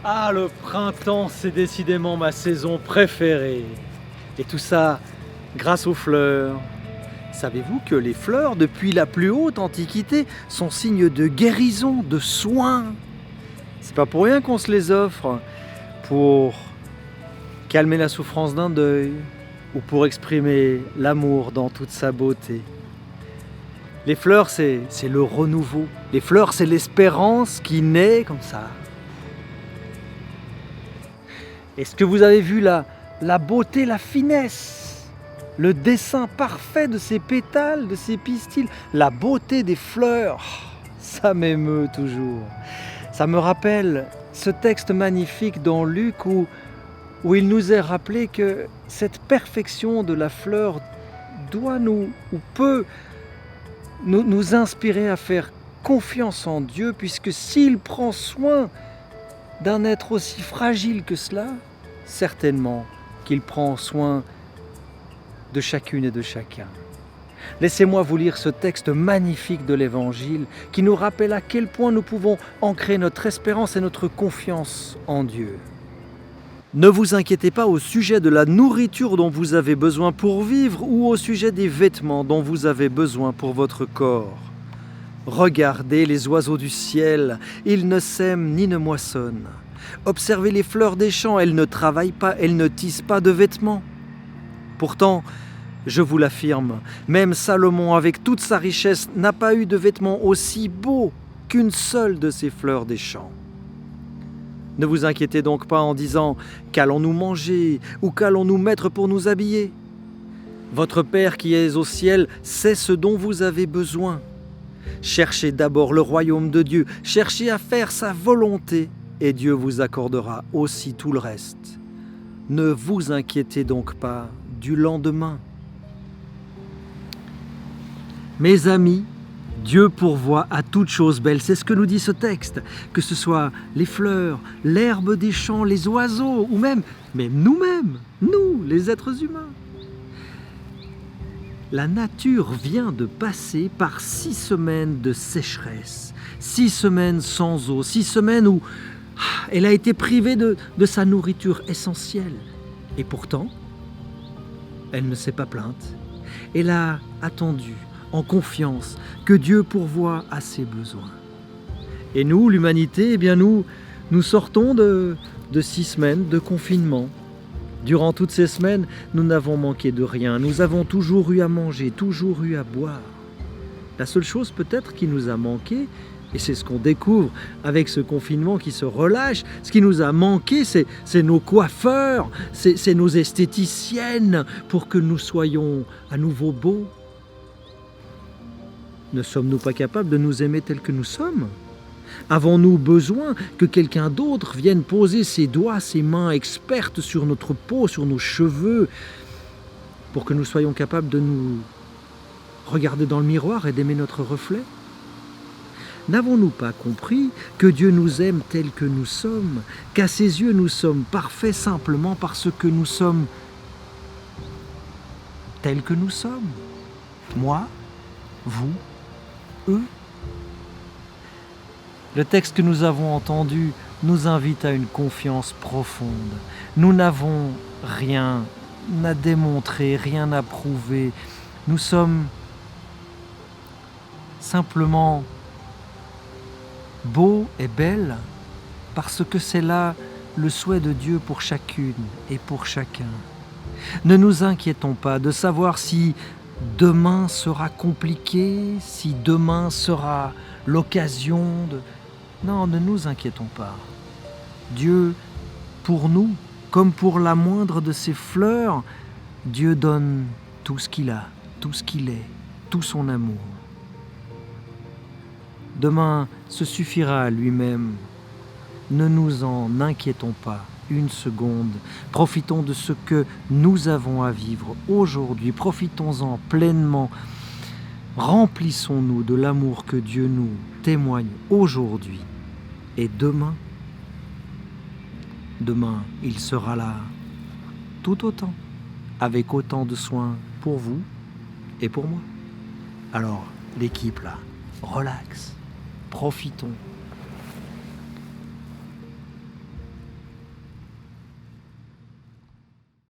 Ah, le printemps, c'est décidément ma saison préférée. Et tout ça grâce aux fleurs. Savez-vous que les fleurs, depuis la plus haute antiquité, sont signes de guérison, de soin? C'est pas pour rien qu'on se les offre, pour calmer la souffrance d'un deuil ou pour exprimer l'amour dans toute sa beauté. Les fleurs, c'est le renouveau. Les fleurs, c'est l'espérance qui naît comme ça. Est-ce que vous avez vu la beauté, la finesse, le dessin parfait de ces pétales, de ces pistils, la beauté des fleurs? Ça m'émeut toujours. Ça me rappelle ce texte magnifique dans Luc où il nous est rappelé que cette perfection de la fleur doit ou peut nous inspirer à faire confiance en Dieu, puisque s'il prend soin d'un être aussi fragile que cela, certainement qu'il prend soin de chacune et de chacun. Laissez-moi vous lire ce texte magnifique de l'Évangile qui nous rappelle à quel point nous pouvons ancrer notre espérance et notre confiance en Dieu. Ne vous inquiétez pas au sujet de la nourriture dont vous avez besoin pour vivre ou au sujet des vêtements dont vous avez besoin pour votre corps. Regardez les oiseaux du ciel, ils ne sèment ni ne moissonnent. Observez les fleurs des champs, elles ne travaillent pas, elles ne tissent pas de vêtements. Pourtant, je vous l'affirme, même Salomon, avec toute sa richesse, n'a pas eu de vêtements aussi beaux qu'une seule de ces fleurs des champs. Ne vous inquiétez donc pas en disant « Qu'allons-nous manger » ou « Qu'allons-nous mettre pour nous habiller ?» Votre Père qui est au ciel sait ce dont vous avez besoin. Cherchez d'abord le royaume de Dieu, cherchez à faire sa volonté et Dieu vous accordera aussi tout le reste. Ne vous inquiétez donc pas du lendemain. Mes amis, Dieu pourvoit à toutes choses belles, c'est ce que nous dit ce texte, que ce soit les fleurs, l'herbe des champs, les oiseaux, ou même nous-mêmes, nous, les êtres humains. La nature vient de passer par 6 semaines de sécheresse, 6 semaines sans eau, 6 semaines où elle a été privée de sa nourriture essentielle. Et pourtant, elle ne s'est pas plainte. Elle a attendu, en confiance, que Dieu pourvoie à ses besoins. Et nous, l'humanité, eh bien nous sortons de 6 semaines de confinement. Durant toutes ces semaines, nous n'avons manqué de rien. Nous avons toujours eu à manger, toujours eu à boire. La seule chose peut-être qui nous a manqué, et c'est ce qu'on découvre avec ce confinement qui se relâche, ce qui nous a manqué, c'est nos coiffeurs, c'est nos esthéticiennes pour que nous soyons à nouveau beaux. Ne sommes-nous pas capables de nous aimer tels que nous sommes? Avons-nous besoin que quelqu'un d'autre vienne poser ses doigts, ses mains expertes sur notre peau, sur nos cheveux, pour que nous soyons capables de nous regarder dans le miroir et d'aimer notre reflet? N'avons-nous pas compris que Dieu nous aime tels que nous sommes, qu'à ses yeux nous sommes parfaits simplement parce que nous sommes tels que nous sommes? Moi, vous, eux. Le texte que nous avons entendu nous invite à une confiance profonde. Nous n'avons rien à démontrer, rien à prouver. Nous sommes simplement beaux et belles parce que c'est là le souhait de Dieu pour chacune et pour chacun. Ne nous inquiétons pas de savoir si demain sera compliqué, si demain sera l'occasion de... Non, ne nous inquiétons pas. Dieu, pour nous, comme pour la moindre de ses fleurs, Dieu donne tout ce qu'il a, tout ce qu'il est, tout son amour. Demain se suffira à lui-même. Ne nous en inquiétons pas une seconde. Profitons de ce que nous avons à vivre aujourd'hui. Profitons-en pleinement. Remplissons-nous de l'amour que Dieu nous témoigne aujourd'hui. Et demain, il sera là tout autant, avec autant de soin pour vous et pour moi. Alors, l'équipe là, relax, profitons.